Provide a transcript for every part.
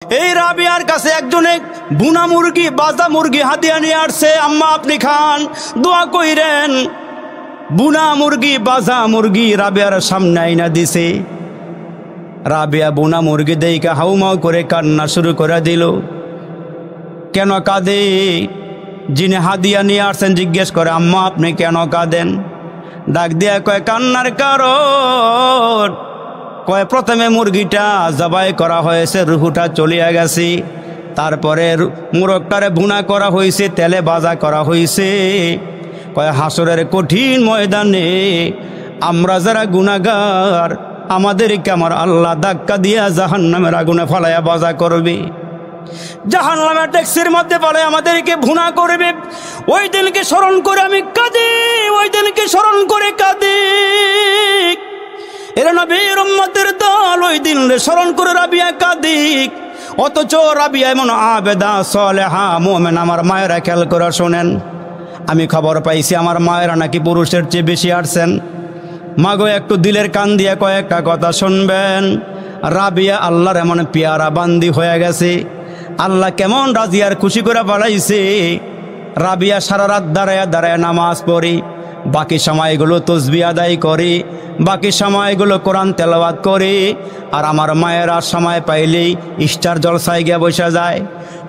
এই রাবিয়ার কাছে একজনে বুনা মুরগি বাজা মুরগি হাতিয়া নিয়ে আসছে। আম্মা আপনি খান, দোয়া কইরেন। বুনা মুরগি বাজা মুরগি রাবিয়ার সামনে আইনা দিছে। রাবিয়া বুনা মুরগি দেইকা হাউমাউ করে কান্না শুরু করে দিল। কেন কাঁদে? যিনি হাদিয়া নিয়ে আসছেন জিজ্ঞেস করে, আম্মা আপনি কেন কাঁদেন? ডাক দিয়া কয়, কান্নার কারণ কয় প্রথমে মুরগিটা জবাই করা হয়েছে, রুহুটা চলিয়া গেছে। তারপরে মুরগটারে ভুনা করা হয়েছে, তেলে ভাজা করা হয়েছে। কয় হাসরের কঠিন ময়দানে আমরা যারা গুনাহগার, আমাদেরকে আমার আল্লাহ ধাক্কা দিয়া জাহান্নামের আগুনে ফালাইয়া ভাজা করবে, জাহান্নামের ট্যাক্সির মধ্যে ফেলে আমাদেরকে ভুনা করবে। ওই দিনকে স্মরণ করে আমি কাঁদি, ওই দিনকে স্মরণ করে কাঁদি। এরা নবীর উম্মতের দল, ওই দিন স্মরণ করে রাবিয়া কাঁদিক। অথচ রাবিয়া এমন আবেদা সালেহা মুমিন। আমার মায়েরা খেয়াল করে শোনেন, আমি খবর পাইছি আমার মায়েরা নাকি পুরুষের চেয়ে বেশি আসছেন। মাগো একটু দিলের কান দিয়ে কয়েকটা কথা শুনবেন। রাবিয়া আল্লাহর এমন পেয়ারা বান্দি হয়ে গেছে, আল্লাহ কেমন রাজি আর খুশি করে বাড়াইছে। রাবিয়া সারা রাত দাঁড়ায় দাঁড়ায় নামাজ পড়ি, বাকি সময়গুলো তসবিহ আদায় করি, বাকি সময়গুলো কোরআন তেলাওয়াত করি। আর আমার মায়েরা সময় পাইলেই স্টার জলসায় গিয়া বসা যায়,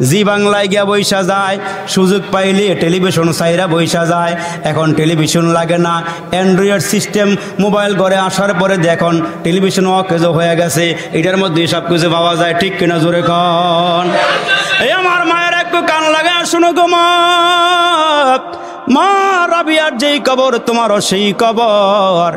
জি বাংলায় গিয়া বসা যায়, সুযোগ পাইলে টেলিভিশন সাইরা বসা যায়। এখন টেলিভিশন লাগে না, অ্যান্ড্রয়েড সিস্টেম মোবাইল ঘরে আসার পরে দেখুন টেলিভিশন অকেজ হয়ে গেছে, এটার মধ্যে সব কিছু পাওয়া যায়। ঠিক কিনা জোরে কন? এই আমার মায়ের একটু কান লাগে শুনো গো মা। মা রাবিয়ার যেই কবর তোমারও সেই কবর।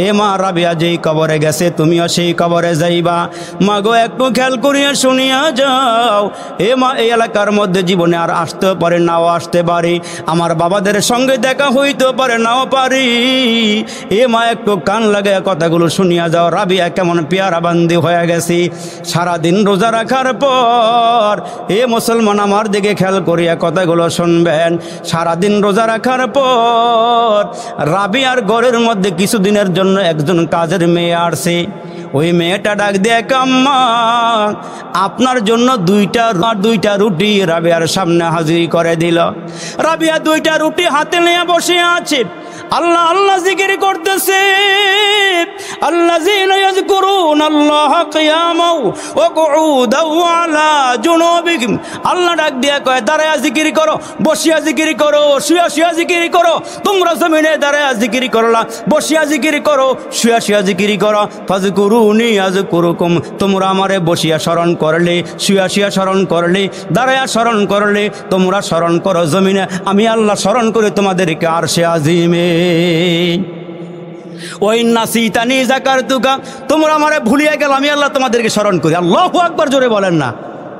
এ মা রাবিয়া যেই কবরে গেছে তুমিও সেই কবরে যাইবা। মা গো একটু খেয়াল করিয়া শুনিয়া যাও। এ মা এই এলাকার মধ্যে জীবনে আর আসতে পারে, নাও আসতে পারি, আমার বাবাদের সঙ্গে দেখা হইতে পারে, নাও পারি। এ মা একটু কান লাগে কথাগুলো শুনিয়া যাও। রাবিয়া কেমন পেয়ারা বান্দি হয়ে গেছি সারাদিন রোজা রাখার পর। এ মুসলমান আমার দিকে খেয়াল করিয়া কথাগুলো শুনবেন। সারাদিন রোজা রাখার পর রাবিয়ার ঘরের মধ্যে কিছুদিনের জন্য একজন কাজের মেয়ে আসছে। ওই মেয়েটা ডাক দিয়ে, আম্মা আপনার জন্য দুইটা রুটি রাবিয়ার সামনে হাজির করে দিল। রাবিয়া দুইটা রুটি হাতে নিয়ে বসে আছে, আল্লাহ আল্লাহ জিকির করতেছে। আল্লাযীনা ইয়াযকুরুনাল্লাহা কিয়ামান ওয়া কুউদান ওয়া আলা জুনুবিহিম। আল্লাহ ডাক দিয়া কয়, দাঁড়ায়া জিকির করো, বসিয়া জিকির করো, শুয়া শুয়া জিকির করো। তোমরা জমিনে দাঁড়ায়া জিকির করলা, বসিয়া জিকির করো, শুয়া শুয়া জিকির করো। ফাযকুরুনি আযকুরুকুম। তোমরা আমারে বসিয়া স্মরণ করলে, শুয়া শুয়া স্মরণ করলে, দাঁড়ায়া স্মরণ করলে, তোমরা স্মরণ করো জমিনে, আমি আল্লাহ স্মরণ করে তোমাদেরকে আরশে আজিমে। ওই নাসিতানি যাকারতুকা, তোমরা আমারে ভুলিয়ে গেল, আমি আল্লাহ তোমাদেরকে স্মরণ করি। আল্লাহু আকবার জোরে বলেন না।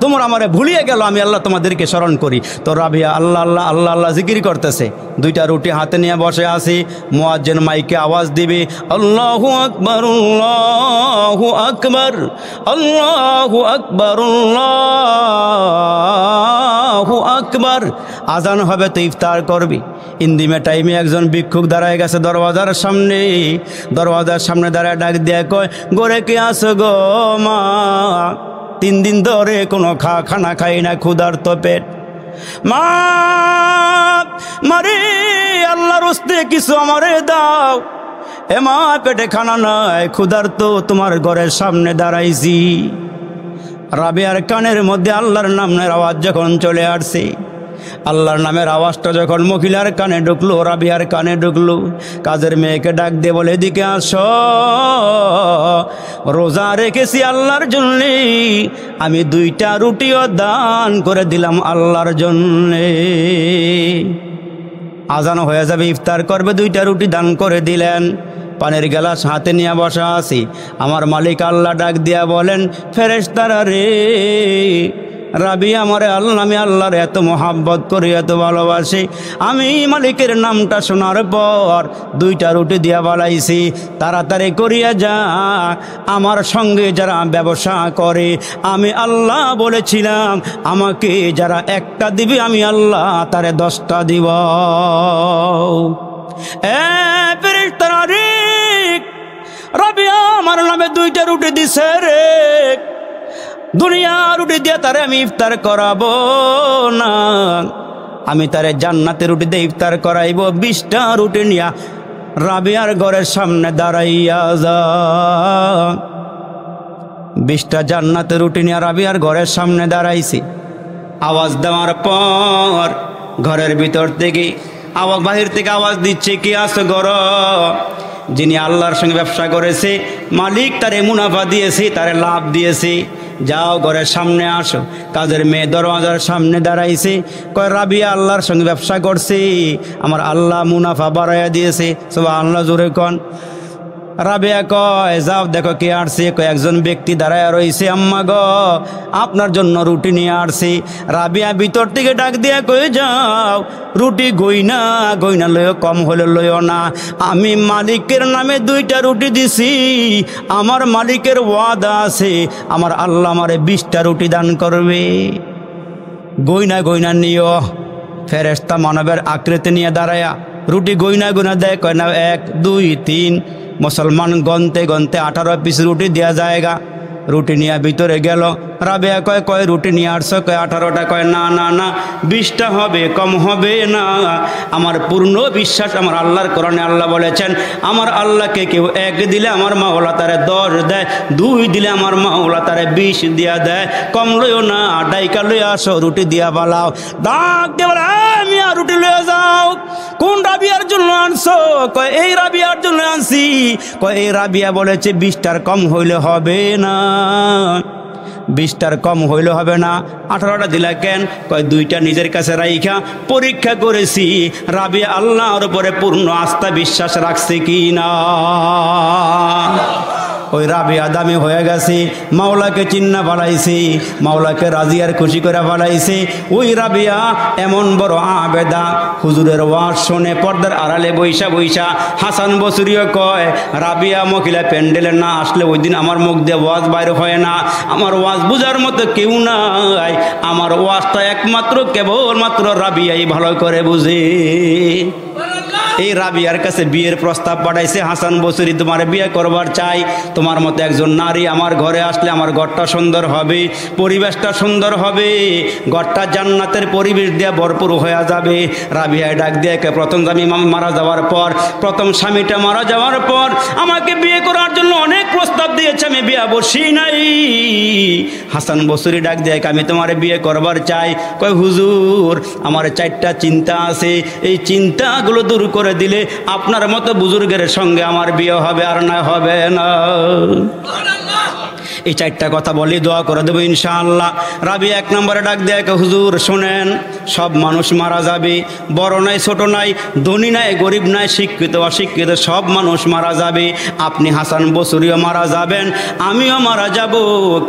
তোমরা আমারে ভুলিয়ে গেল, আমি আল্লাহ তোমাদেরকে স্মরণ করি। তো রাবিয়া আল্লাহ আল্লাহ আল্লাহ আল্লাহ জিকির করতেছে, দুইটা রুটি হাতে নিয়ে বসে আছি। মুয়াজ্জিন মাইকে আওয়াজ দিবে, আল্লাহু আকবার আল্লাহু আকবার আল্লাহু আকবার আল্লাহু আকবার। আজান হবে তো ইফতার করবি। ইন্দিমে টাইমে একজন ভিক্ষুক দাঁড়ায় গেছে দরওয়াজার সামনে। দরওয়াজার সামনে দাঁড়ায় ডাক দিয়ে কয়, ঘরে কে আছো গো মা? 3 দিন ধরে কোনো খানা খাই না, ক্ষুধার্ত পেট। মা মারে আল্লাহর হস্তে কিছু আমারে দাও। এ মা পেটে খানা নাই, ক্ষুধার্ত, তোমার ঘরের সামনে দাঁড়াইছি। রাবিয়ার কানের মধ্যে আল্লাহর নামের আওয়াজ যখন চলে আসছে, আল্লাহর নামের আওয়াজটা যখন মহিলার কানে ঢুকলো, রাবিয়ার কানে ঢুকলো, কাজের মেয়েকে ডাক দিয়ে বলে, এদিকে আসো, রোজা রেখেছি আল্লাহর জন্যে, আমি 2টা রুটিও দান করে দিলাম আল্লাহর জন্যে। আজান হয়ে যাবে, ইফতার করবে, 2টা রুটি দান করে দিলেন। পানির গ্লাস হাতে নিয়ে বসা আছি। আমার মালিক আল্লাহ ডাক দিয়া বলেন, ফেরেশতারা রে, রাবিয়া আমারে আল্লাহ, আমি আল্লাহর এত মোহাব্বত করি, এত ভালোবাসি। আমি মালিকের নামটা শোনার পর 2টা রুটি দিয়া বালাইছি, তাড়াতাড়ি করিয়া যা। আমার সঙ্গে যারা ব্যবসা করে, আমি আল্লাহ বলেছিলাম আমাকে যারা 1টা দিবে, আমি আল্লাহ তারে 10টা দিব। ফেরেশতারা রে, রাবিয়া আমার নামে 2টা রুটি দিছে রে। দুনিয়া রুটি দিয়ে তারে আমি ইফতার করাবো না, আমি তারে জান্নাতের রুটি দিয়ে ইফতার করাইব। 20টা রুটি নিয়া রাবিয়ার ঘরের সামনে দাঁড়াইয়া যা। 20টা জান্নাতের রুটি নিয়া রাবিয়ার ঘরের সামনে দাঁড়াইছি। আওয়াজ দেওয়ার পর ঘরের ভিতর থেকে বাহির থেকে আওয়াজ দিচ্ছে, কি আছো ঘর? যিনি আল্লাহর সঙ্গে ব্যবসা করেছে, মালিক তারে মুনাফা দিয়েছে, তারে লাভ দিয়েছে, যাও ঘরের সামনে আসো। কাজের মেয়ে দরওয়াজার সামনে দাঁড়াইছে, কয় রাবিয়া আল্লাহর সঙ্গে ব্যবসা করছে, আমার আল্লাহ মুনাফা বাড়াইয়া দিয়েছে, সুবহানাল্লাহ জোরে কন। রাবিয়া কয় যাও দেখো কে আসছে। কয় একজন ব্যক্তি দাঁড়ায় রয়েছে, আম্মা গো আপনার জন্য রুটি নিয়ে আসছি। রাবিয়া ভিতর থেকে ডাক দিয়া কয়ে যাও, রুটি গইনা গইনা লইও, কম হলে লইও না, আমি মালিকের নামে 2টা রুটি দিছি, আমার মালিকের ওয়াদা আছে, আমার আল্লাহ আমারে 20টা রুটি দান করবে, গইনা গইনা নিও। ফেরেশতা মানবের আকৃতি নিয়ে দাঁড়ায়া রুটি গইনা গইনা দেয়, কয় না 1 2 3। মুসলমান গনতে গনতে 18 পিস রুটি দেওয়া যায়গা। রুটি নিয়ে ভিতরে গেল। রাবেয়া কয় কয় রুটি নিয়ে আসছো? কয় 18টা। কয় না না না, 20টা হবে, কম হবে না। আমার পূর্ণ বিশ্বাস আমার আল্লাহর কোরআনে আল্লাহ বলেছেন, আমার আল্লাহকে কেউ 1 দিলে আমার মাওলা তারে 10 দেয়, 2 দিলে আমার মাওলা তারে 20 দিয়া দেয়। কম লইও না, ডাইকা লইয়া আসো, রুটি দিয়া বালাও। ডাক দিয়ে বলে, আমি আর রুটি লইয়া যাও। কোন রাবিয়ার জন্য আনছো? কয় এই রাবিয়ার জন্য আনছি। কয় এই রাবিয়া বলেছে 20টার কম হইলে হবে না, 20টার কম হইলে হবে না। 18টা দিলা কেন? কয় 2টা নিজের কাছে রাইখা পরীক্ষা করেছি রাবিয়া আল্লাহর উপরে পূর্ণ আস্থা বিশ্বাস রাখছে কি না। ওই রাবিয়া দামি হয়ে গেছে, মাওলাকে চিন্না বাড়াইছে, মাওলাকে রাজি আর খুশি করে বাড়াইছে। ওই রাবিয়া এমন বড় আবেদা, হুজুরের ওয়াজ শুনে পর্দার আড়ালে বৈশা বৈশা হাসান বসরিও কয়, রাবিয়া মহিলা প্যান্ডেলে না আসলে ওই দিন আমার মুখ দিয়ে ওয়াজ বাইর হয় না, আমার ওয়াজ বুঝার মতো কেউ নাই, আমার ওয়াজটা একমাত্র কেবলমাত্র রাবিয়াই ভালো করে বুঝে। এই রাবিয়ার কাছে বিয়ের প্রস্তাব পাঠাইছে, হাসান বসরি তোমার বিয়ে করবার চাই, তোমার মতো একজন নারী আমার ঘরে আসলে আমার ঘরটা সুন্দর হবে, পরিবেশটা সুন্দর হবে, ঘরটা জান্নাতের পরিবেশ দিয়ে ভরপুর হয়ে যাবে। রাবিয়ায় ডাক দিয়ে প্রথম স্বামী মারা যাওয়ার পর, প্রথম স্বামীটা মারা যাওয়ার পর আমাকে বিয়ে করার জন্য অনেক প্রস্তাব দিয়েছে, আমি বিয়ে বসি নাই। হাসান বসরি ডাক দিয়ে আমি তোমার বিয়ে করবার চাই। কয় হুজুর আমার 4টা চিন্তা আছে, এই চিন্তাগুলো দূর করে দিলে আপনার মতো বুজুর্গের সঙ্গে আমার বিয়ে হবে, আর না হবে না। এই 4টা কথা বলি, দোয়া করে দেবো ইনশাআল্লাহ। রাবিয়া 1 নম্বরে ডাক দেয়, হুজুর শোনেন, সব মানুষ মারা যাবে, বড় নাই ছোট নাই, ধনী নাই গরিব নাই, শিক্ষিত অশিক্ষিত, সব মানুষ মারা যাবে। আপনি হাসান বসরিও মারা যাবেন, আমিও মারা যাব,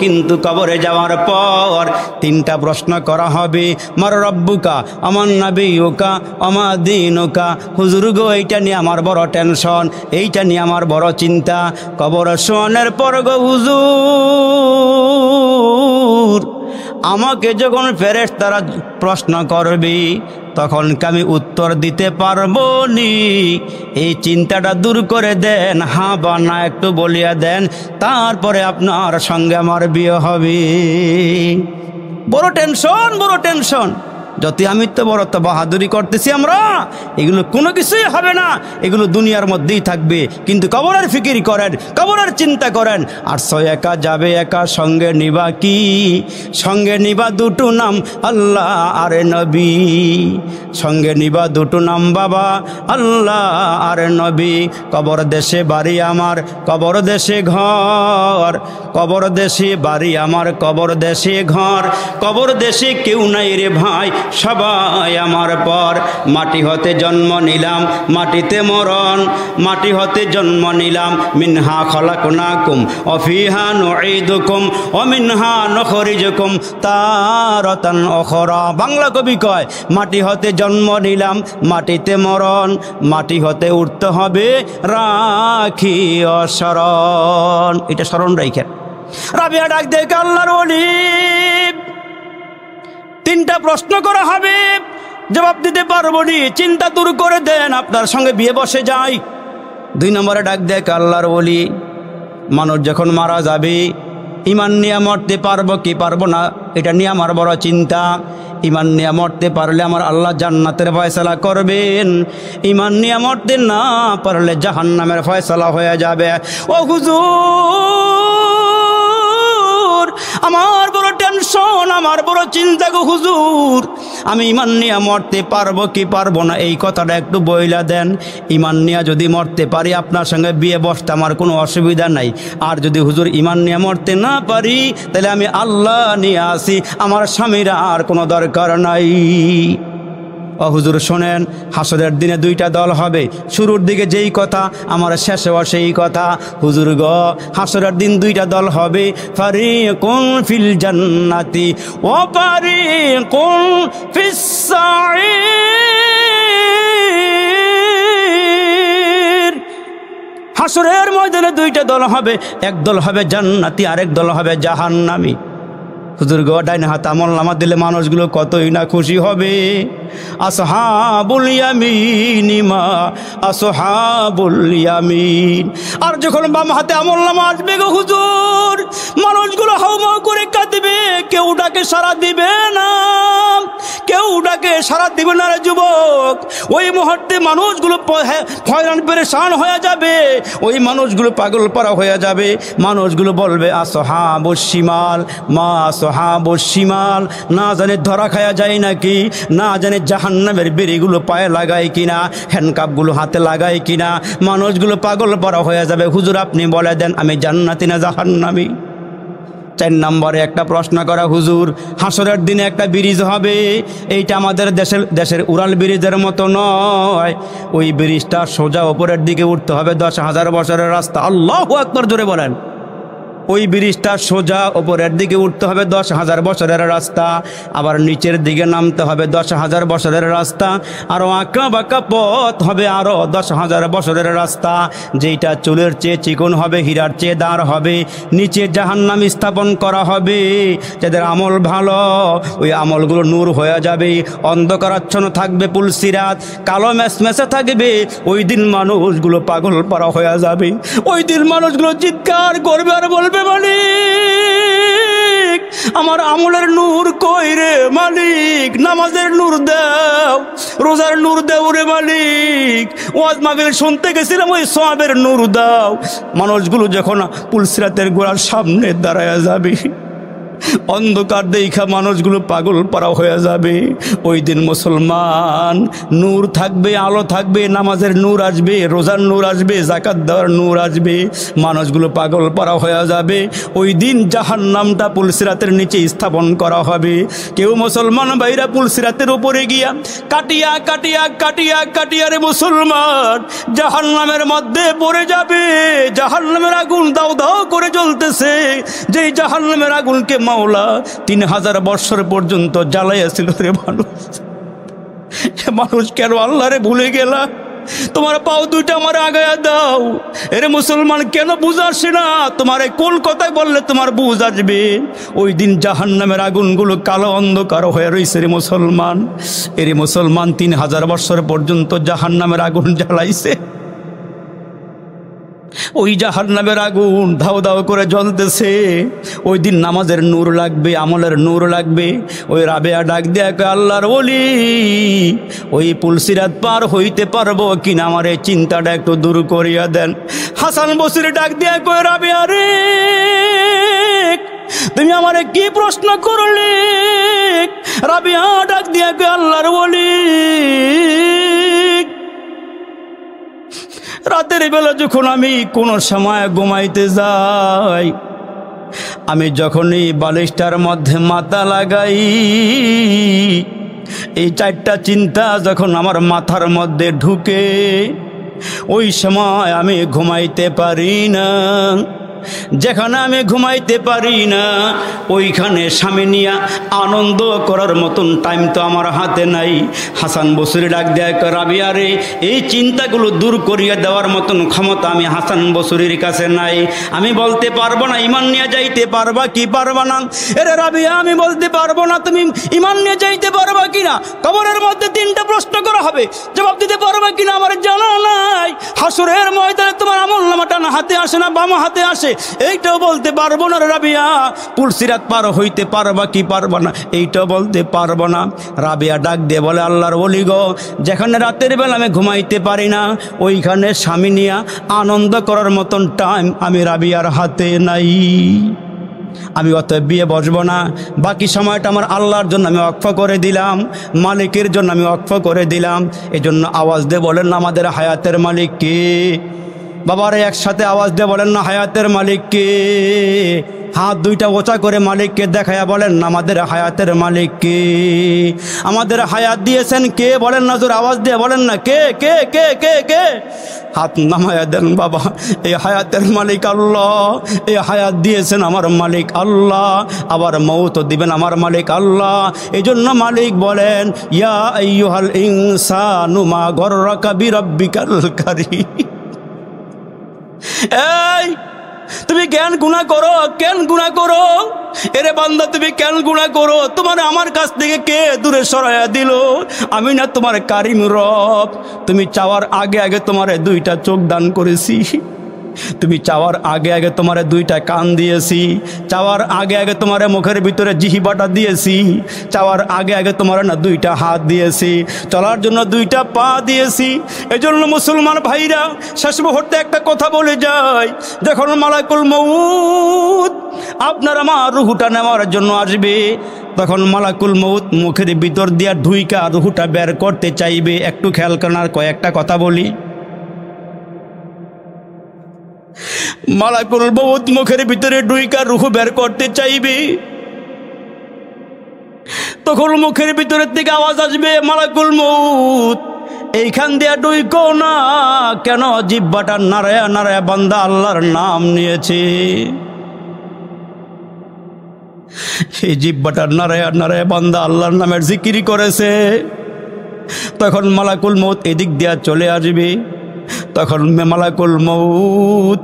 কিন্তু কবরে যাওয়ার পর 3টা প্রশ্ন করা হবে। মার রব্বুকা, আমার নাবিয়ুকা, আমা দীনুকা। হুজুর গো এইটা নিয়ে আমার বড় টেনশন, এইটা নিয়ে আমার বড় চিন্তা। কবর শোনের পর গো হুজুর আমাকে যখন ফেরেশতারা প্রশ্ন করবে তখন আমি উত্তর দিতে পারবো নি, এই চিন্তাটা দূর করে দেন, হ্যাঁ বা না একটু বলিয়া দেন, তারপরে আপনার সঙ্গে আমার বিয়ে হবে। বড় টেনশন, বড় টেনশন। যত আমি তো বড় তো বাহাদুরি করতেছি আমরা, এগুলো কোনো কিছুই হবে না, এগুলো দুনিয়ার মধ্যেই থাকবে। কিন্তু কবরের ফিকির করেন, কবরের চিন্তা করেন। আর একা যাবে একা, সঙ্গে নিবা কি? সঙ্গে নিবা 2টো নাম, আল্লাহ আর নবী। সঙ্গে নিবা 2টো নাম বাবা, আল্লাহ আর নবী। কবর দেশে বাড়ি আমার, কবর দেশে ঘর, কবর দেশে বাড়ি আমার, কবর দেশে ঘর, কবর দেশে কেউ নাই রে ভাই, সবাই আমার পর। মাটি হতে জন্ম নিলাম, মাটিতে মরণ, মাটি হতে জন্ম নিলাম। মিনহা খলাকনাকুম ওয়া ফিহা নুঈদুকুম ওয়া মিনহা নুখরিজুকুম তারাতান উখরা। বাংলা কবি কয়, মাটি হতে জন্ম নিলাম, মাটিতে মরণ, মাটি হতে উঠতে হবে, রাখি অস্মরণ। এটা স্মরণ রাখেন। রাবিয়া ডাক দেখে আল্লাহর ওলি, 3টা প্রশ্ন করা হবে, জবাব দিতে পারবো নি, চিন্তা দূর করে দেন, আপনার সঙ্গে বিয়ে বসে যাই। 2 নম্বরে ডাক দেখ আল্লাহর ওলি, মানুষ যখন মারা যাবে ইমান নিয়ে মরতে পারবো কি পারবো না এটা নিয়ে আমার বড় চিন্তা। ইমান নিয়ে মরতে পারলে আমার আল্লাহ জান্নাতের ফয়সালা করবেন, ইমান নিয়ে মরতে না পারলে জাহান্নামের ফয়সালা হয়ে যাবে। ও হুজুর, আমার বড় টেনশন, আমার বড় চিন্তা গো হুজুর, আমি ইমান নিয়ে মরতে পারবো কি পারবো না এই কথাটা একটু বইলা দেন। ইমান নিয়ে যদি মরতে পারি আপনার সঙ্গে বিয়ে বসতে আমার কোনো অসুবিধা নাই, আর যদি হুজুর ইমান নিয়ে মরতে না পারি তাহলে আমি আল্লাহ নিয়ে আসি, আমার স্বামীর আর কোনো দরকার নাই। ও হুজুর শোনেন, হাসরের দিনে দুইটা দল হবে, শুরুর দিকে যেই কথা আমার শেষেও সেই কথা। হুজুর গো, হাসরের দিন দুইটা দল হবে, ফারিকুন ফিল জান্নাতি ওয়া ফারিকুন ফিস সাঈর। হাসরের ময়দানে দুইটা দল হবে, এক দল হবে জান্নাতি, আরেক দল হবে জাহান্নামী। হুজুর গো, ডাইন হাত আমলনামা দিলে মানুষগুলো কতই না খুশি হবে। আসহাবুল ইয়ামিন মা আসহাবুল ইয়ামিন। আর যখন বাম হাতে আমলনামা আসবে গো হুজুর, মানুষগুলো হাউমাউ করে কাঁদবে, কেউ ডাকে সাড়া দিবে না, কেউ ডাকে সাড়া দিবে না রে যুবক। ওই মুহূর্তে মানুষগুলো হয়রান পেরেশান হয়ে যাবে, ওই মানুষগুলো পাগল পারা হয়ে যাবে। মানুষগুলো বলবে আসহাবুশ শিমাল মা আসহাবুশ শিমাল। না জানে ধরা খায়া যায় নাকি, না জানে জাহান্নামের বেড়িগুলো পায়ে লাগায় কিনা, হ্যান্ডকাপগুলো হাতে লাগায় কিনা। মানুষগুলো পাগল পারা হয়ে যাবে। হুজুর আপনি বলে দেন আমি জান্নাতি না জাহান্নামী? 4 নম্বরে একটা প্রশ্ন করা হুজুর, হাসরের দিনে একটা ব্রিজ হবে, এইটা আমাদের দেশের উড়াল ব্রিজের মতো নয়। ওই ব্রিজটা সোজা ওপরের দিকে উঠতে হবে, 10,000 বছরের রাস্তা। আল্লাহু আকবার জোরে বলেন। ওই ব্রিজটা সোজা ওপরের দিকে উঠতে হবে, 10,000 বছরের রাস্তা। আবার নিচের দিকে নামতে হবে, 10,000 বছরের রাস্তা। আরও আঁকা বাঁকা পথ হবে, আরও 10,000 বছরের রাস্তা। যেইটা চুলের চেয়ে চিকন হবে, হীরার চেয়ে দাঁড় হবে। নিচে জাহান্নাম স্থাপন করা হবে। যাদের আমল ভালো, ওই আমলগুলো নূর হয়ে যাবে, অন্ধকারাচ্ছন্ন থাকবে, পুলসিরাত কালো মেসমেসে থাকবে। ওই দিন মানুষগুলো পাগল পারা হয়ে যাবে। ওই দিন মানুষগুলো চিৎকার করবে আর বলবে, মালিক আমার আমলের নূর কই রে মালিক, নামাজের নূর দাও, রোজার নূর দাও রে মালিক, ওয়াজ মাহফিল শুনতে গেছিলাম ওই সওয়াবের নূর দাও। মানুষগুলো যখন পুলসিরাতের গোড়ার সামনে দাঁড়ায় যাবে, অন্ধকার দেখা মানুষগুলো পাগল পারা হয়ে যাবে। ওই দিন মুসলমান নূর থাকবে, আলো থাকবে, নামাজের নূর আসবে, রোজার নূর আসবে, যাকাত দেওয়ার নূর আসবে। মানুষগুলো পাগল পারা হয়ে যাবে। ওই দিন জাহান্নামটা পুলসিরাতের নিচে স্থাপন করা হবে। কেউ মুসলমান ভাইরা পুলসিরাতের উপরে গিয়া কাটিয়া কাটিয়া কাটিয়া কাটিয়া রে মুসলমান জাহান্নামের মধ্যে পড়ে যাবে। জাহান্নামের আগুন দাও দাও করে জ্বলতেছে। যেই জাহান্নামের আগুনকে মাওলা 3000 বছর পর্যন্ত জ্বালাইয়াছিল রে মানুষ কেন আল্লাহরে ভুলে গেলা? তোমার পাও দুইটা আমার আগায়া দাও। এরে মুসলমান কেন বুঝ আসে না? তোমার এই কোন কথায় বললে তোমার বুঝ আসবে? ওই দিন জাহান্নামের আগুনগুলো কালো অন্ধকার হয়ে রয়েছে রে মুসলমান। এরে মুসলমান 3000 বছর পর্যন্ত জাহান্নামের আগুন জ্বালাইছে। ওই জাহান্নামের আগুন ধাও ধাও করে জ্বলতেছে। ওই দিন নামাজের নূর লাগবে, আমলের নূর লাগবে। ওই রাবেয়া ডাক দেয়া কয়, আল্লাহর ওলি ওই পুলসিরাত পার হইতে পারবো কিনা আমার এই চিন্তাটা একটু দূর করিয়া দেন। হাসান বসরি ডাক দেয়া কয়, রাবেয়া রে তুমি আমারে কি প্রশ্ন করলে? রাবেয়া ডাক দেয়া কয়, আল্লাহর ওলি রাতের বেলা যখন আমি কোনো সময় ঘুমাইতে যাই, আমি যখনই বালিশটার মধ্যে মাথা লাগাই, এই 4টা চিন্তা যখন আমার মাথার মধ্যে ঢুকে, ওই সময় আমি ঘুমাইতে পারি না। যেখানে আমি ঘুমাইতে পারি না, ওইখানে স্বামী নিয়া আনন্দ করার মতন টাইম তো আমার হাতে নাই। হাসান বসরি ডাক দেয়, রাবিয়া রে এই চিন্তাগুলো দূর করিয়া দেওয়ার মতন ক্ষমতা আমি হাসান বসরির কাছে নাই। আমি বলতে পারবো না ইমান নিয়ে যাইতে পারবা কি পারবা না। এরে রাবিয়া আমি বলতে পারবো না তুমি ইমান নিয়ে যাইতে পারবা কিনা। কবরের মধ্যে 3টা প্রশ্ন করা হবে, জবাব দিতে পারবা কিনা আমার জানা নাই। হাসরের ময়দানে তোমার আমলনামাটা না হাতে আসে না বাম হাতে আসে। এইটাও বলতে পারবো না রাবিয়া, পুলসিরাত পার হইতে পারবা কি পারবা না এইটাও বলতে পারবো না। রাবিয়া ডাক দিয়ে বলে, আল্লাহর ওলি গো, যেখানে রাতের বেলা আমি ঘুমাইতে পারি না, ওইখানে স্বামী নিয়ে আনন্দ করার মতন টাইম আমি রাবিয়ার হাতে নাই। আমি অতএব বিয়ে বসবো না, বাকি সময়টা আমার আল্লাহর জন্য আমি ওয়াকফ করে দিলাম, মালিকের জন্য আমি ওয়াকফ করে দিলাম। এজন্য আওয়াজ দিয়ে বলেন না আমাদের হায়াতের মালিক কে? বাবারে একসাথে আওয়াজ দিয়ে বলেন না হায়াতের মালিক কে? হাত দুইটা ওচা করে মালিককে দেখায়া বলেন না আমাদের হায়াতের মালিক কে? আমাদের হায়াত দিয়েছেন কে? বলেন না, জোর আওয়াজ দিয়ে বলেন না, কে কে কে কে কে? হাত নামায়া দেন বাবা। এই হায়াতের মালিক আল্লাহ, এই হায়াত দিয়েছেন আমার মালিক আল্লাহ, আবার মৌত দিবেন আমার মালিক আল্লাহ। এই জন্য মালিক বলেন, ইয়া আইয়ুহাল ইনসানু মা গররাকা বিরাব্বিকাল কারীম। এই তুমি কেন গুনাহ করো? কেন গুনাহ করো? এরে বান্দা তুমি কেন গুনাহ করো? তোমার আমার কাছ থেকে কে দূরে সরাইয়া দিল? আমি না তোমার কারিম রব? তুমি চাওয়ার আগে আগে তোমারে দুইটা চোখ দান করেছি, তুমি চাওয়ার আগে আগে তোমারে দুইটা কান দিয়েছি, চাওয়ার আগে আগে তোমারে মুখের ভিতরে জিহ্বাটা দিয়েছি, চাওয়ার আগে আগে তোমারে না দুইটা হাত দিয়েছি, চলার জন্য দুইটা পা দিয়েছি। এজন্য মুসলমান ভাইরা শেষ মুহূর্তে একটা কথা বলে যায়, যখন মালাকুল মউত আপনার আমার রুহুটা নেওয়ার জন্য আসবে, তখন মালাকুল মউত মুখের ভিতর দিয়া ঢুইকা রুহুটা বের করতে চাইবে। একটু খেয়াল করেন, আর কয়েকটা কথা বলি। মালাকুল মউত মুখের ভিতরে ঢুইকা রুহু বের করতে চাইবে, তখন মুখের ভিতরের থেকে আওয়াজ আসবে, মালাকুল মউত এইখান দিয়া ঢুইকো না, কেন? জিহ্বাটা নাড়ায়া নাড়ায়া বান্দা আল্লাহর নাম নিয়েছে, এই জিহ্বাটা নাড়ায়া নাড়ায়া বান্দা আল্লাহর নামের জিকির করেছে। তখন মালাকুল মউত এদিক দিয়া চলে আসবে, তখন মালাকুল মউত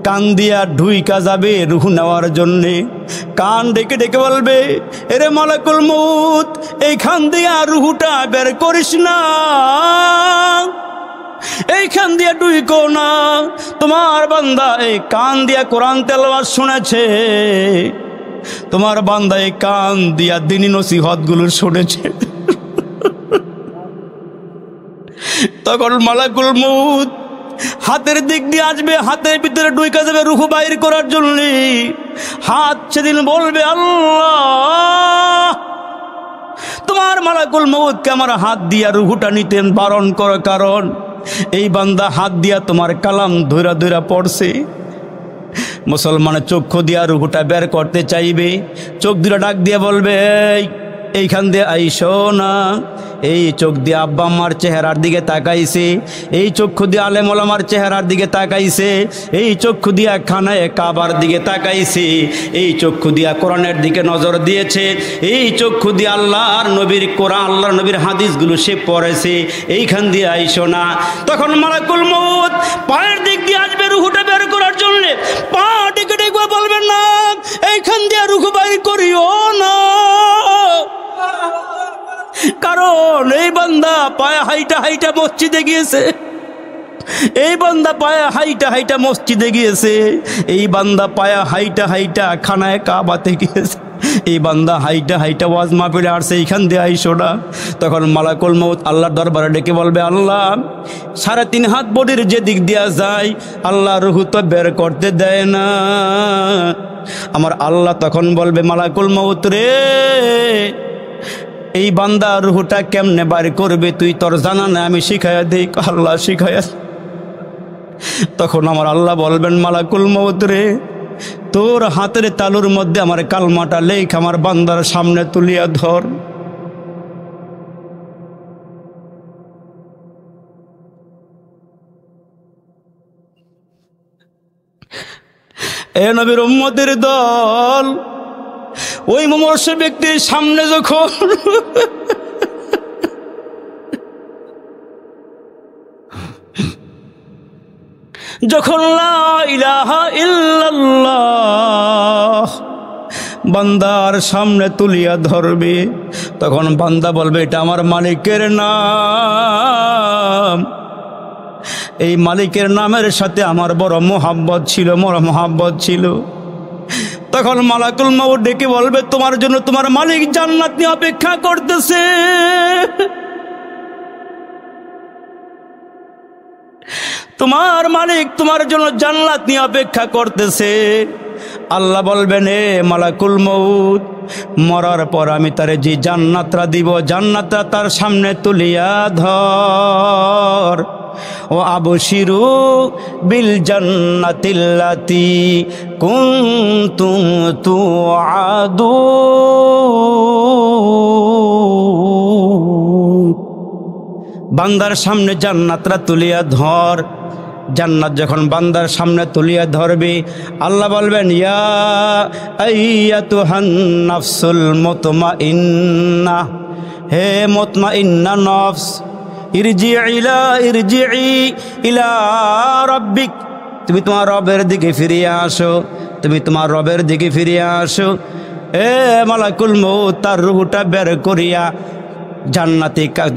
কান দিয়া ঢুইকা যাবে রুহু নেওয়ার জন্যে। কান ডেকে ডেকে বলবে, এরে মালাকুল মউত এইখান দিয়া রুহুটা বের করিস না, এইখান দিয়া ঢুইকো না। তোমার বান্দা এই কান দিয়া কোরআন তেলাওয়াত শুনেছে, তোমার বান্দা এই কান দিয়া দ্বীনি নসিহতগুলো শুনেছে। তখন মালাকুল মউত হাতের দিক দিয়ে আসবে, হাতের ভিতরে ঢুইকা যাবে রুহু বাইর করার জন্য। হাত সেদিন বলবে, আল্লাহ তোমার মালাকুল মউতকে আমার হাত দিয়া রুহুটা নিতেন বারণ করো, কারণ এই বান্দা হাত দিয়া তোমার কালাম ধৈরা ধৈরা পড়ছে। মুসলমানের চক্ষু দিয়া রুহুটা বের করতে চাইবে, চোখ দুটা ডাক দিয়ে বলবে, এইখান দিয়ে আইসো না। এই চোখ দিয়ে আব্বা আম্মার চেহারার দিকে তাকাইছে, এই চক্ষু দিয়ে আলেম ওলামার চেহারার দিকে তাকাইছে, এই চক্ষু দিয়া খানায় কাবার দিকে তাকাইছে, এই চক্ষু দিয়া কোরআনের দিকে নজর দিয়েছে, এই চক্ষু দিয়ে আল্লাহর নবীর কোরআন, আল্লাহর নবীর হাদিসগুলো সে পড়েছে। এইখান দিয়ে আইসো না। তখন মালাকুল মউত পায়ের দিক দিয়ে আসবে রুহুটা বের করার জন্য, পা ডেকে ডেকে বলবেন না এইখান দিয়ে রুহু বাইর করিও না, কারণ এই বান্দা পায়ে হাইটা হাইটা মসজিদে গিয়েছে, এই বান্দা পায়ে হাইটা হাইটা মসজিদে গিয়েছে, এই বান্দা পায়ে হাইটা হাইটা খানায় কাবাতে গিয়েছে, এই বান্দা হাইটা হাইটা ওয়াজ মাহফিলে আসছে, এইখান দিয়ে আইসো না। তখন মালাকুল মউত আল্লাহর দরবারে ডেকে বলবে, আল্লাহ 3.5 হাত বডির যে দিক দিয়া যায় আল্লাহ রুহু তো বের করতে দেয় না। আমার আল্লাহ তখন বলবে, মালাকুল মউত রে, এই বান্দা রুহুটা কেমনে বাইর করবে তুই তোর জানা না, আমি শিখাইয়া দিই। আল্লাহ শিখাইয়া। তখন আমার আল্লাহ বলবেন, মালাকুল মউত রে, তোর হাতের তালুর মধ্যে আমার কালমাটা লেখ আমার বান্দার সামনে তুলিয়া ধর। এ নবীর উম্মতের দল, ওই মুমূর্ষ ব্যক্তির সামনে যখন লা ইলাহা ইল্লাল্লাহ বান্দার সামনে তুলিয়া ধরবে, তখন বান্দা বলবে, এটা আমার মালিকের নাম, এই মালিকের নামের সাথে আমার বড় মোহাব্বত ছিল, বড় মোহাব্বত ছিল। তখন মালাকুল মউত ডেকে বলবে, তোমার জন্য তোমার মালিক জান্নাত নিয়ে অপেক্ষা করতেছে। তোমার মালিক তোমার জন্য জান্নাত নিয়ে অপেক্ষা করতেছে। আল্লাহ বলবেন, হে মালাকুল মউত, মরার পর আমি তারে যে জান্নাতটা দিব, জান্নাতটা তার সামনে তুলিয়া ধর। ও আবশিরু বিল জান্নাতিল্লাতি কুনতুম তুআদুন। বান্দার সামনে জান্নাতটা তুলিয়া ধর। জান্নাত যখন বান্দার সামনে তুলিয়া ধরবি, আল্লাহ বলবেন, ইয়া আইয়াতুহান নাফসুল মুতমাইন্নাহ, হে মুতমাইন্না নফস, ইরজিই ইলা রাব্বিক, তুমি তোমার রবের দিকে ফিরিয়ে আসো, তুমি তোমার রবের দিকে ফিরিয়ে আসো। এ মালাকুল মউত তার রূহটা বের করিয়া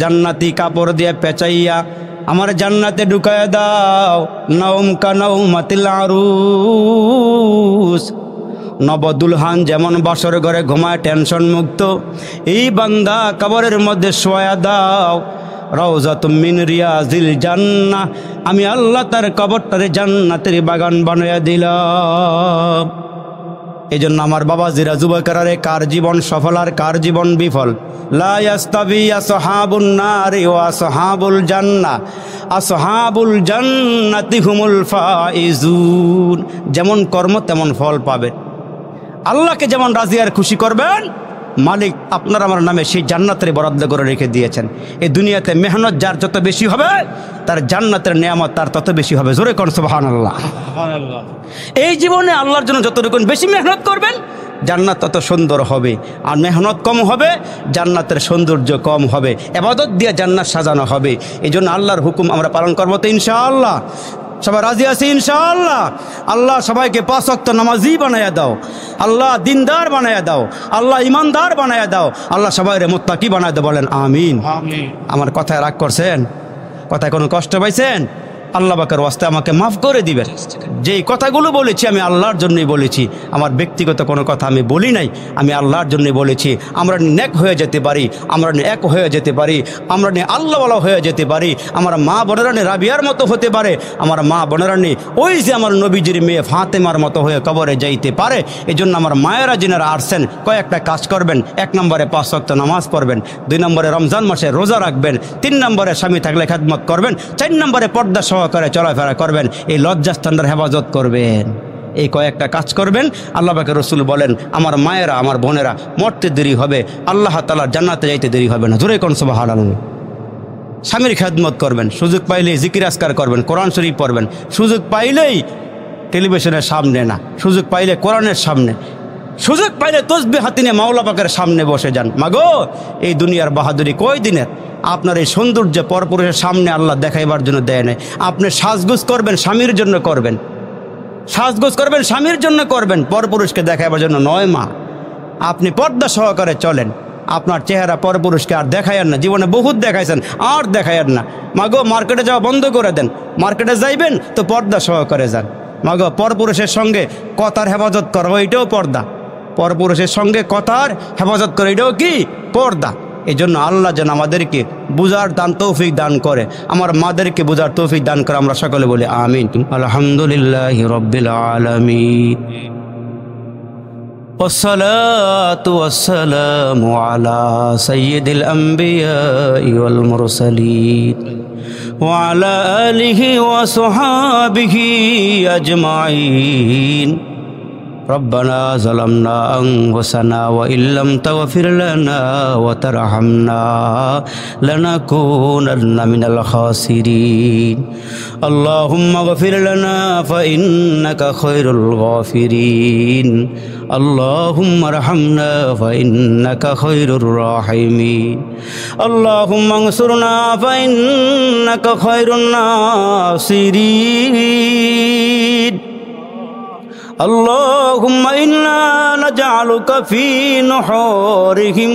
জান্নাতি কাপড় দিয়ে পেঁচাইয়া আমার জান্নাতে ঢুকায় দাও। নাউম কা নাউমাতিল আরুস, নবদুলহান যেমন বাসর ঘরে ঘুমায় টেনশন মুক্ত, এই বান্দা কবরের মধ্যে শোয়া দাও। রাউজাতুম মিন রিয়াজিল জান্নাহ, আমি আল্লাহ তার কবরটারে জান্নাতের বাগান বানাইয়া দিলাম। এই জন্য আমার বাবাজিরা, যুবকেরারে, কার জীবন সফল আর কার জীবন বিফল? লা ইয়াস্তাবি আসহাবুন নারি ওয়া আসহাবুল জান্নাহ, আসহাবুল জান্নাতি হুমুল ফাইজুন। যেমন কর্ম তেমন ফল পাবে। আল্লাহকে যেমন রাজি আর খুশি করবেন, মালিক আপনার আমার নামে সেই জান্নাতের বরাদ্দ করে রেখে দিয়েছেন। এই দুনিয়াতে মেহনত যার যত বেশি হবে, তার জান্নাতের নিয়ামত তার তত বেশি হবে। জোরে কোন সুবহানাল্লাহ। এই জীবনে আল্লাহর জন্য যতটুকু বেশি মেহনত করবেন, জান্নাত তত সুন্দর হবে। আর মেহনত কম হবে, জান্নাতের সৌন্দর্য কম হবে। ইবাদত দিয়ে জান্নাত সাজানো হবে। এই জন্য আল্লাহর হুকুম আমরা পালন করবো তো ইনশাআল্লাহ। সবাই রাজি আছে ইনশাআল্লাহ? আল্লাহ সবাইকে 5 ওয়াক্ত নামাজি বানায়া দাও, আল্লাহ দিনদার বানায়া দাও, আল্লাহ ইমানদার বানায়া দাও, আল্লাহ সবাইরে মুত্তাকি বানায় দাও। বলেন আমিন। আমার কথায় রাগ করছেন? কথায় কোনো কষ্ট পাইছেন? আল্লাহ পাকের ওয়াস্তে আমাকে মাফ করে দিবেন। যেই কথাগুলো বলেছি আমি আল্লাহর জন্যই বলেছি, আমার ব্যক্তিগত কোনো কথা আমি বলি নাই, আমি আল্লাহর জন্যই বলেছি। আমরা নেক হয়ে যেতে পারি, আমরা এক হয়ে যেতে পারি, আমরা আল্লাহওয়ালা হয়ে যেতে পারি। আমার মা বোনেরানি রাবিয়ার মতো হতে পারে, আমার মা বোনেরানি ওই যে আমার নবীজির মেয়ে ফাতেমার মতো হয়ে কবরে যাইতে পারে। এই জন্য আমার মায়েরা যিনারা আসছেন, কয়েকটা কাজ করবেন। 1 নম্বরে 5 ওয়াক্ত নামাজ পড়বেন, 2 নম্বরে রমজান মাসে রোজা রাখবেন, 3 নম্বরে স্বামী থাকলে খেদমত করবেন, 4 নম্বরে পর্দা সহকারে চলাফেরা করবেন, এই লজ্জাস্থানের হেফাজত করবেন। এই কয়েকটা কাজ করবেন। আল্লাহ পাকের রাসূল বলেন, আমার মায়েরা, আমার বোনেরা, মরতে দেরি হবে, আল্লাহ তাআলার জান্নাতে যাইতে দেরি হবে না। জোরে কোন সুবহানাল্লাহ। স্বামীর খেদমত করবেন, সুযোগ পাইলেই জিকির আজকার করবেন, কোরআন শরীফ পড়বেন, সুযোগ পাইলেই টেলিভিশনের সামনে না, সুযোগ পাইলে কোরআনের সামনে, সুযোগ পাইলে তসবিহ হাতে নিয়ে মাওলা পাকের সামনে বসে যান। মাগো, এই দুনিয়ার বাহাদুরি কয় দিনের? আপনার এই সৌন্দর্য পরপুরুষের সামনে আল্লাহ দেখাইবার জন্য দেয় নাই। আপনি সাজগোজ করবেন, স্বামীর জন্য করবেন, সাজগোজ করবেন, স্বামীর জন্য করবেন, পরপুরুষকে দেখাইবার জন্য নয়। মা, আপনি পর্দা সহকারে চলেন, আপনার চেহারা পরপুরুষকে আর দেখাইয়েন না। জীবনে বহুত দেখাইছেন, আর দেখাইয়েন না। মাগো, মার্কেটে যাওয়া বন্ধ করে দেন। মার্কেটে যাইবেন তো পর্দা সহকারে যান। মাগো, পরপুরুষের সঙ্গে কথার হেফাজত করো, এটাও পর্দা। পরপুরুষের সঙ্গে কথার হেফাজত করে, এটাও কি পর্দা। এই জন্য আল্লাহ যেন আমাদেরকে বুঝার দান তৌফিক দান করে, আমার মাদেরকে বুঝার তৌফিক দান করে। আমরা সকলে বলি আমিন। আলহামদুলিল্লাহি রাব্বিল আলামিন, ওয়াসসালাতু ওয়াসসালামু আলা সাইয়্যিদিল আমবিয়াই ওয়াল মুরসালিন ওয়া আলা আলিহি ওয়া সাহবিহি আজমাইন। ربنا ظلمنا أنفسنا وإن لم تغفر لنا وترحمنا لنكونن من الخاسرين اللهم اغفر لنا فإنك خير الغافرين اللهم ارحمنا فإنك خير الراحمين اللهم انصرنا فإنك خير الناصرين اللهم إنا نجعلك في نحورهم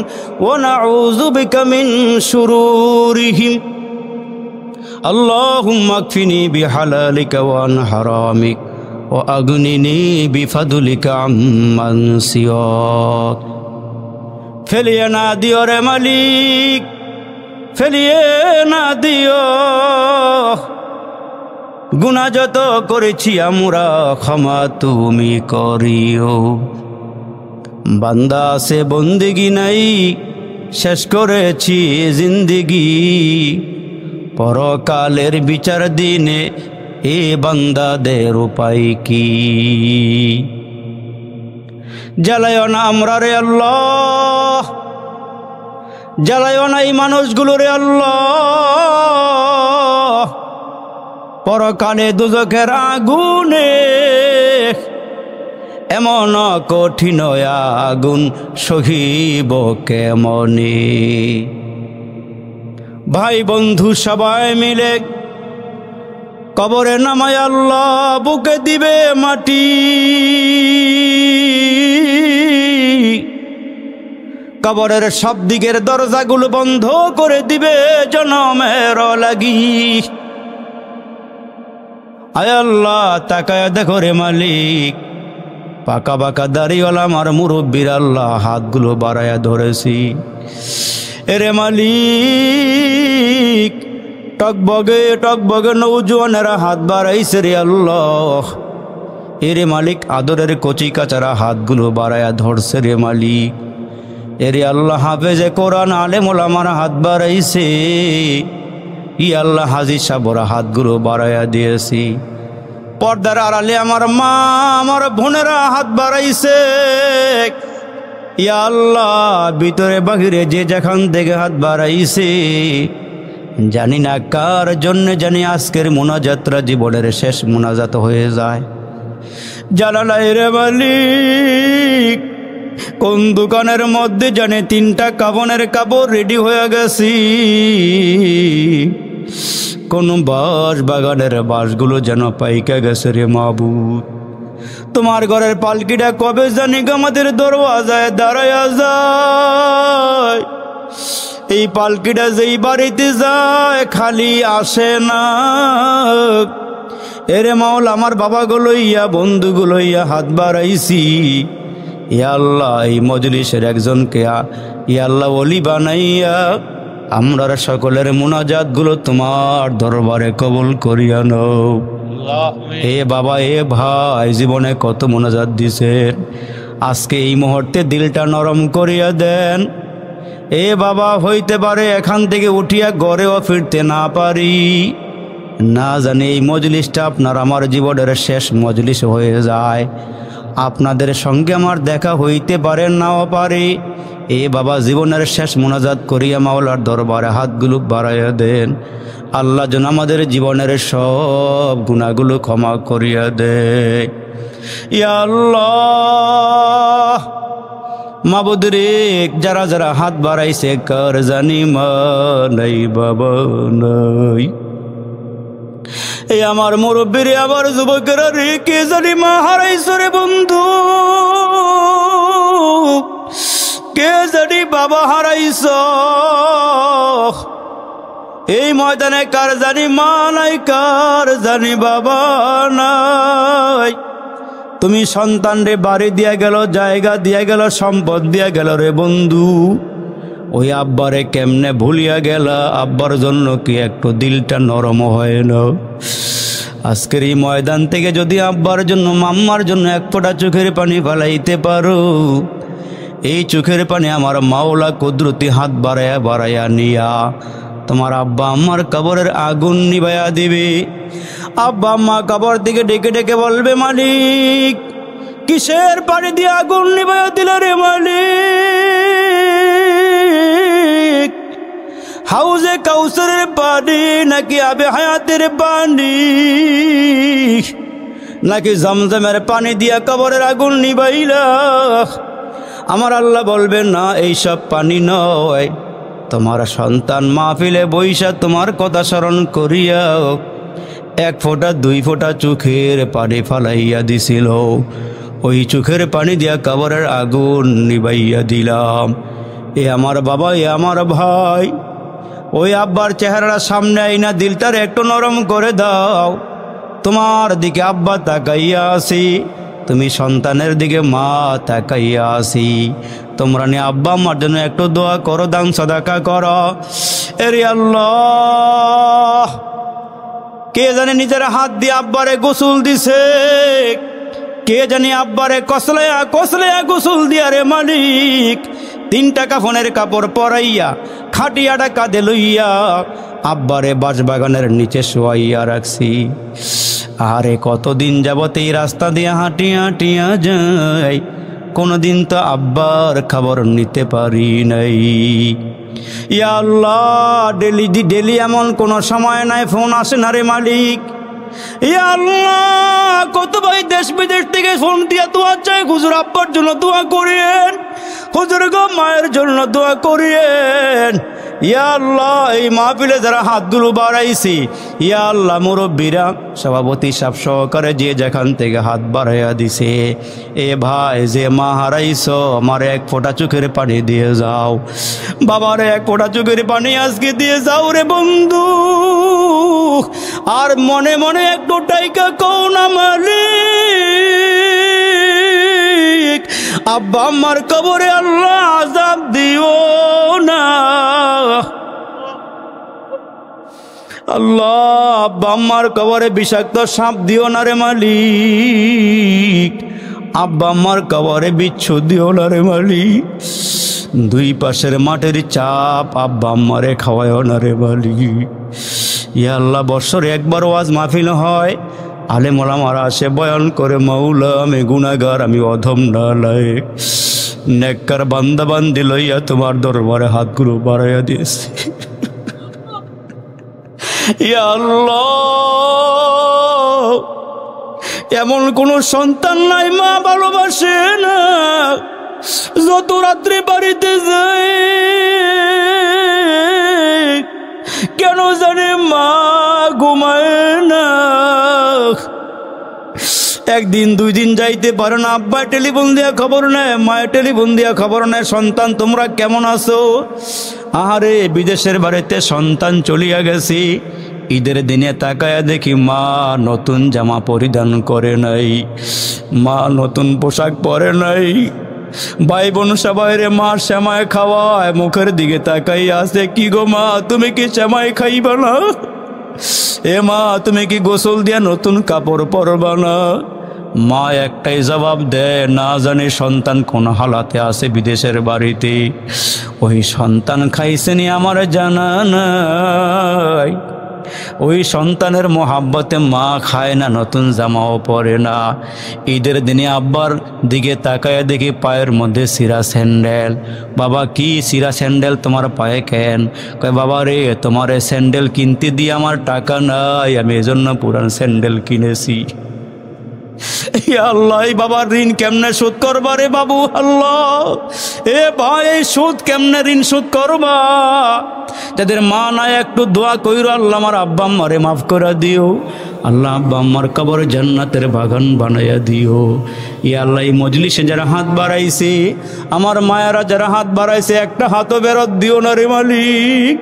ونعوذ بك من شرورهم আল্লাহুম্মা কফিনি বিহালালিকা ওয়ান হারামিক ওয়া আগনিনি বিফাদলিকা আম্মান সিওয়াক। ফেলিয়ে না দিও রে মালিক, ফেলিয়ে না দিও, গুনাহ যত করেছি আমরা ক্ষমা তুমি করিও। বান্দা সে বন্দেগি নাই, শেষ করেছি জিন্দেগি, পরকালের বিচার দিনে এ বান্দাদের উপায় কি? জ্বালায়ও না আমরা রে আল্লাহ, জ্বালায়ও না এই মানুষগুলো রে আল্লাহ, পরকালে দুজখের আগুনে, এমন কঠিন আগুন সহিব কেমনে? ভাই বন্ধু সবাই মিলে কবরে নামায় আল্লাহ বুকে দিবে মাটি, কবরের সব দিকের দরজাগুলো বন্ধ করে দিবে জনমের লাগি। আয় আল্লাহ তাকায় দেখো রে মালিক, পাকা পাকা দাড়িওয়ালা আমার মুরব্বীর আল্লাহ হাতগুলো বাড়ায়া ধরেছি। এরে মালিক, টকবগে টকবগে নৌজওয়ানেরা হাত বাড়াইছে রে আল্লাহ। এরে মালিক, আদরের কচি কাচারা হাতগুলো বাড়ায়া ধরছে রে মালিক। এরে আল্লাহ, হাফেজে কোরআন আলেম ওলামার হাত বাড়াইছে। ই আল্লাহ, হাজি সাবরা হাতগুলো বাড়ায়া দিয়েছি। পর্দার আড়ালে আমার মা আমার বোনেরা হাত বাড়াইছে। ইয়া আল্লাহ, ভিতরে বাহিরে যে যেখান থেকে হাত বাড়াইছে, জানি না কার জন্য জানি আজকের মোনাজাতরা জীবনের শেষ মোনাজাত হয়ে যায়। জানা নাই রে মালিক, কোন দোকানের মধ্যে জানে 3টা কাফনের কাপড় রেডি হয়ে গেছি, কোন বাঁশ বাগানের বাঁশগুলো যেন পাইকা গেছে রে মাবুদ। তোমার ঘরের পালকিটা কবে জানি আমাদের দরওয়াজায় দাঁড়ায়া যায়। এই পালকিটা যেই বাড়িতে যায় খালি আসে না। এরে মাওলা, আমার বাবাগুলো ইয়া বন্ধুগুলো ইয়া হাত বাড়াইছি। ইয়া আল্লাহ, এই মজলিসের একজনকে ইয়া আল্লাহ ওলি বানাইয়া আমরা সকলের মুনাজাতগুলো তোমার দরবারে কবুল করিয়া নাও। এ বাবা, এ ভাই জীবনে কত মুনাজাত দিছেন, আজকে এই মুহূর্তে দিলটা নরম করিয়া দেন। এ বাবা, হইতে পারে এখান থেকে উঠিয়া ঘরেও ফিরতে না পারি, না জানি এই মজলিসটা আপনার আমার জীবনের শেষ মজলিস হয়ে যায়। আপনাদের সঙ্গে আমার দেখা হইতে পারে নাও পারে। এ বাবা, জীবনের শেষ মোনাজাত করিয়া মাওলার দরবারে হাতগুলো বাড়াইয়া দেন। আল্লাহ যেন আমাদের জীবনের সব গুনাহগুলো ক্ষমা করিয়া দেয়। ইয়া আল্লাহ, মাবুদ রে, যারা যারা হাত বাড়াইছে কার জানি মা নাই বাবা নাই। এই আমার মুরব্বী রে, আবার যুবকেরা রে, কে জানি মা হারাইছো রে বন্ধু, কে জানি বাবা হারাইছ। এই ময়দানে কার জানি মা নাই, কার জানি বাবা নাই। তুমি সন্তান রে বাড়ি দিয়া গেল, জায়গা দিয়া গেল, সম্পদ দিয়া গেল রে বন্ধু, ওই আব্বারে কেমনে ভুলিয়া গেলা। আব্বার জন্য কি একটু দিলটা নরম হয় না? আজকের এই ময়দান থেকে যদি আব্বার জন্য মাম্মার জন্য এক ফোঁটা চোখের পানি ফেলাইতে পারো, এই চোখের পানি আমার মাওলা কুদরতি হাত বাড়ায়া বাড়ায়া নিয়া তোমার আব্বা আম্মার কবরের আগুন নিভাইয়া দিবে। আব্বা আম্মা কবর দিকে ডেকে ডেকে বলবে, মালিক কিসের পানি দিয়ে আগুন নিভাইয়া দিলে রে মালিক? হাউজে কাউসারের পানি নাকি আবে হায়াতের পানি, নাকি জমজমের পানি দিয়া কবরের আগুন নিভাইলা? আমার আল্লাহ বলবেন, না, এইসব পানি নয়। তোমার সন্তান মাহফিলে বৈশা তোমার কথা স্মরণ করিয়া 1 ফোঁটা 2 ফোঁটা চোখের পানি ফালাইয়া দিছিল, ওই চোখের পানি দিয়া কবরের আগুন নিভাইয়া দিলাম। এ আমার বাবা, এ আমার ভাই, ওই আব্বার চেহারাটা সামনে আইনা দিলটারে একটু নরম করে দাও। তোমার দিকে আব্বা তাকাইয়া আছি, তুমি সন্তানের দিকে মা তাকাইয়া আছি। তোমরা নিয়ে আব্বা আমার জন্য একটু দোয়া করো, দান সাদাকা করো। এরে আল্লাহ, কে জানে নিজের হাত দিয়ে আব্বারে গোসল দিছে, কে জানি আব্বারে কসলায়া কসলায়া গোসল দিয়া রে মালিক। 3টা কাফনের কাপড় পরাইয়া খাটিয়াটা কাঁধে লইয়া আব্বারে বাঁশবাগানের নিচে শোয়াইয়া রাখছি। আরে কতদিন যাবত এই রাস্তা দিয়ে হাঁটিয়া হাঁটিয়া যাই, কোনোদিন তো আব্বার খবর নিতে পারি নাই। ইয়া আল্লাহ, ডেলি এমন কোনো সময় নাই ফোন আসে না রে মালিক। ইয়া আল্লাহ, কত ভাই দেশ বিদেশ থেকে ফোন দিয়া দোয়া চাই, হুজুর আব্বার জন্য দোয়া করিয়েন, হুজুর গো মায়ের জন্য দোয়া করিয়েন। ইয়া আল্লাহ, এই মাহফিলে যারা হাতগুলো বাড়াইছি, ইয়া আল্লাহ মুরব্বীরা সভাপতি সাহেব সহকারে যে যেখান থেকে হাত বাড়াইয়া দিছে, এ ভাই যে মা হারাইছো, আমার 1 ফোঁটা চোখের পানি দিয়ে যাও। বাবারে 1 ফোঁটা চোখের পানি আজকে দিয়ে যাও রে বন্ধু। আর মনে মনে একটু টাইকা কও না মালিক, আব্বা আমার কবরে আল্লাহ আযাব দিও না। আল্লাহ, আব্বা আমার কবরে বিষাক্ত সাপ দিও না রে মালিক। আব্বা আমার কবরে বিচ্ছু দিও না রে মালিক। 2 পাশের মাটির চাপ আব্বা আমারে খাওয়ায় না রে মালিক। ইয়া আল্লাহ, বছরে একবার ওয়াজ মাহফিল হয়, আলেম ওলামারা আসে বয়ান করে, মাওলা আমি গুনাহগার, আমি অধম নালায়েক, নেককার বান্দা বান্দি লইয়া তোমার দরবারে হাতগুলো বাড়াইয়া দিয়েছি। ইয়া আল্লাহ, এমন কোন সন্তান নাই মা ভালোবাসে না। যত রাত্রে বাড়িতে যায় কেন জানে মা ঘুমায় না। 1 দিন 2 দিন যাইতে পারে না, আব্বা টেলিফোন দিয়া খবর নেয়, মায়ের টেলিফোন দিয়া খবর নেয়, সন্তান তোমরা কেমন আছো। আহারে, বিদেশের বাড়িতে সন্তান চলিয়া গেছি, ঈদের দিনে তাকায়া দেখি মা নতুন জামা পরিধান করে নাই, মা নতুন পোশাক পরে নাই। ভাই বোন সবাই রে মা সেমাই খাওয়ায়, মুখের দিকে তাকাই আছে, কি গো মা তুমি কি সেমাই খাইবা না? এ মা তুমি কি গোসল দিয়া নতুন কাপড় পরবা না? মা একটাই জবাব দেয়, না জানি সন্তান কোন হালাতে আছে বিদেশের বাড়িতে, ওই সন্তান খাইছেনি আমার জানা নাই। ওই সন্তানের মোহাব্বতে মা খায় না, নতুন জামাও পরে না। ঈদের দিনে আব্বার দিকে তাকায় দেখি পায়ের মধ্যে সিরা স্যান্ডেল। বাবা কি সিরা স্যান্ডেল তোমার পায়ে কেন? কয় বাবা রে, তোমার স্যান্ডেল কিনতে দিয়ে আমার টাকা নাই, আমি এজন্য পুরান স্যান্ডেল কিনেছি। আল্লাহ, এই বাবার ঋণ কেমনে শোধ করবা রে বাবু? আল্লাহ, এ ভাই এই সুদ কেমনে ঋণ শোধ করবা? যাদের মা নাই একটু দোয়া কইরো, আল্লাহ আমার আব্বা আম্মারে মাফ করে দিও। আল্লাহ আব্বা আম্মার কবরে জান্নাতের বাগান বানাইয়া দিও। ই আল্লাহ, এই মজলিসে যারা হাত বাড়াইছে, আমার মায়েরা যারা হাত বাড়াইছে, একটা হাতও বেরত দিও না রে মালিক।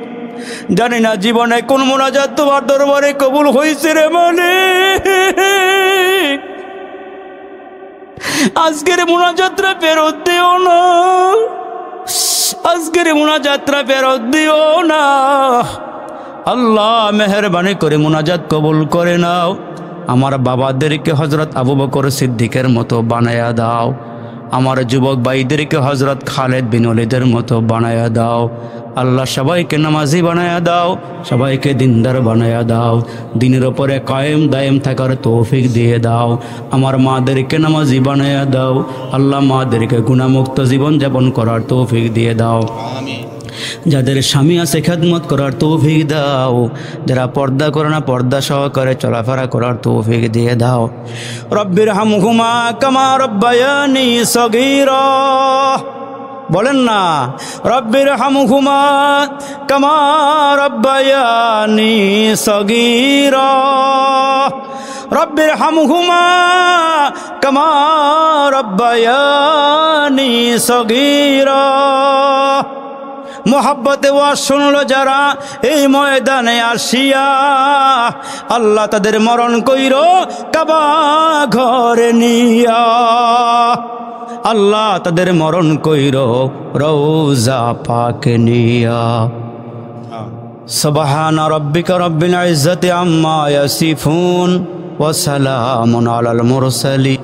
জানি না জীবনে কোন মুনাজাত তোমার দরবারে কবুল হয়েছে রে মালিক। আজকের মুনাজাতরা ফেরত দিও না, আজকের মুনাজাতরা ফেরত দিও না। আল্লাহ মেহেরবানি করে মুনাজাত কবুল করে নাও। আমার বাবাদেরকে হযরত আবু বকর সিদ্দিকের মতো বানায়া দাও, আমার যুবক ভাইদেরকে হযরত খালেদ বিন ওয়ালিদের মতো বানায়া দাও। আল্লাহ সবাইকে নামাজি বানায়া দাও, সবাইকে দিনদার বানায়া দাও, দিনের উপরে কায়েম দায়েম থাকার তৌফিক দিয়ে দাও। আমার মাদেরকে নামাজি বানায়া দাও, আল্লাহ মাদেরকে গুনাহমুক্ত জীবন যাপন করার তৌফিক দিয়ে দাও। যাদের স্বামী আছে খেদমত করার তৌফিক দাও, যারা পর্দা করে না পর্দা সহকারে চলাফেরা করার তৌফিক দিয়ে দাও। রব্বির হামহুমা কামা রব্বায়ানি সগীরা, বলেন না, রব্বির হামহুমা কামা রব্বায়ানি সগীরা, রব্বির হামহুমা কামা রব্বায়ানি সগীরা। মোহাব্বতে ওয়াজ শুনলো যারা এই ময়দানে আসিয়া, আল্লাহ তাদের মরণ কইরো কাবা ঘরে নিয়া। আল্লাহ তাদের মরণ কইরো রওজা পাকে নিয়া। সুবহান রাব্বিকা রাব্বিল ইজ্জাতি আম্মা ইয়াসিফুন ওয়া সালামুন আলাল মুরসালিন।